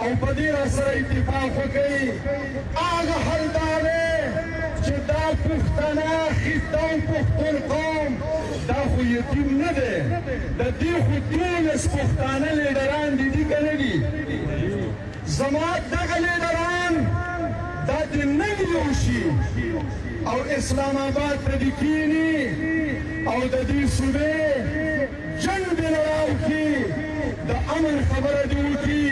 او په دې راسره اتفاق وکړي هغه حل دا دی چې دا پښتانه خطه او پښتون قوم دا خو یتیم نه دی د دې خو دولس پښتانه لیډران دي که نه دي زما دغه لیډران دا دې نه یو شي او اسلام آباد ته دې کښېني او د دې صوبې جنګ دې راوکړي د امن خبره دې وکړي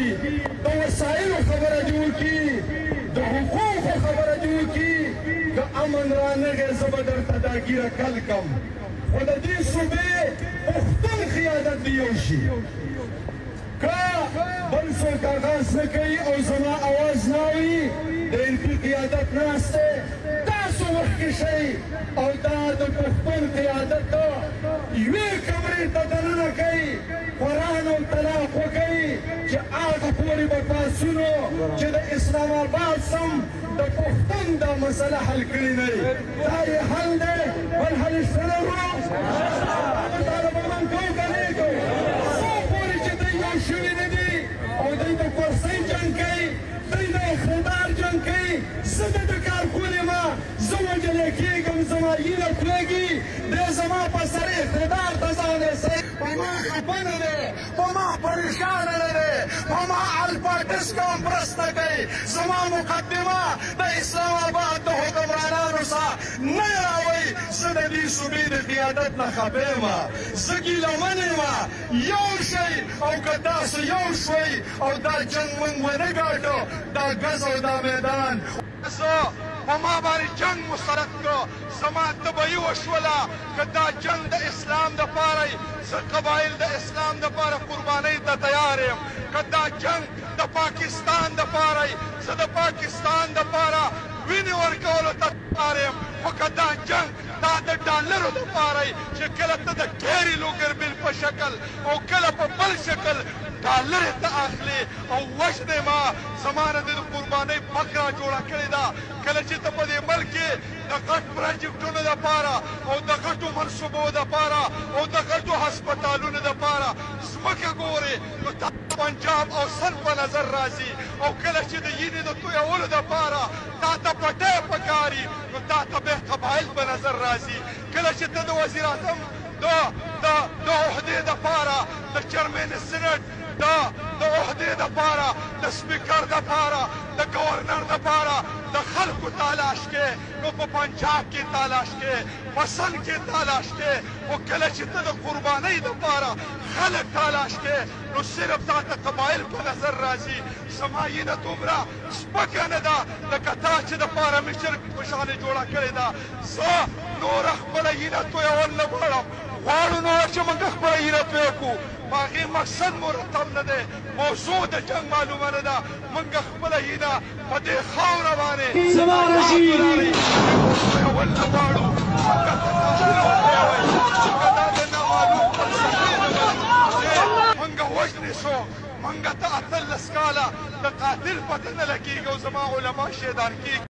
د وسایلو خبره دې وکړي د حقوقو خبره دې وکړي که امن رانغی زه به درته دا ګیره کل کم خو د دې صوبې پښتون قیادت دې یو شي که بل څوک آغاز نه کوي او زما اواز نه اوري د انپي قیادت ناست دی تاسو مخکې شئ او دا د پښتون قیادت ته یوې کمرې ته دننه کوي قرآن او طلاق وکوي چې هغه پورې به پاڅونو چې د اسلام آباد سم د پښتون دا مسله حل کړې نه وي دا یې حل دی بل حل شته لرو طالبان کوو که نه کوو څو پورې چې دوی یو شوي نه دي او دوی د کرسۍ جنګ کوي دوی د اقتدار جنګ کوي زه د کارکون یم زه وجلی کېږم زما هیله پرېږي دی زما په سر اقتدار ته ځان رسوي په ما خفه نه دی په ما پریشانه نه دی په ما الپاټس کوم مرسته کوي زما مقدمه د اسلام آباد د حکمرانانو څخه نه راوړي زه د دې صوبې د قیادت نه خفه یم زه ګیلمن یم یو شئ او که تاسو یو شوئ او دا جنګ موږ ونه ګاټو دا ګز او دا میدان زه په ما باندې جنګ مسلط کړو زما طبعي وشوله که دا جنګ د اسلام دپاره زه قبایل د اسلام دپاره قربانۍ ته تیار یم که دا جنګ د پاکستان دپاره زه د پاکستان دپاره وینې ورکولو ته تیار یم خو که دا جنګ دا د ډالرو دپاره چې کله ته د ډېرې لوګر بل په شکل او کله په بل شکل ډالرې ته اخلي او وژنې ما زما نه د قربانۍ فقره جوړه کړې ده کله چې ته په دې ملک کې د غټ پروجیکټونو دپاره او د غټو منصوبو دپاره او د غټو هسپتالونو دپاره ځمکه ګورې نو تا پنجاب او سند په نظر راځي او کله چې د وینې د تویولو دپاره تا ته پټی پکاري نو تا ته بیا قبایل په نظر راځي کله چې ته د وزیر اعظم د عهدې دپاره د چیرمن سینټ د عهدې دپاره د سپیکر دپاره د ګورنر دپاره د خلکو تالاش کې نو په پنجاب کې تالاش کې په سند کې تالاش کې او کله چې ته د قربانۍ دپاره خلک تالاش کې نو صرف تا ته قبایل په نظر راځي زما وینه دومره سپکه نه ده لکه تا چې دپاره مشر په شانې جوړه کړې ده زه نوره خپله وینه تویول نه غواړم غواړو نور چې موږ خپله وینه توی کړو په هغې مقصد مرتب نه دی موضوع د جنګ معلومه نه ده موږ خپله وینه په دې خاوره باندې تویول نه غواړو موږ ته تاسو نه وتویوئ ځکه دا د نامعلوم فلسفې نه چې موږ وژنې شو موږ ته 18 کاله د قاتل پته نه لګېږي او زما علما شهیدان کېږي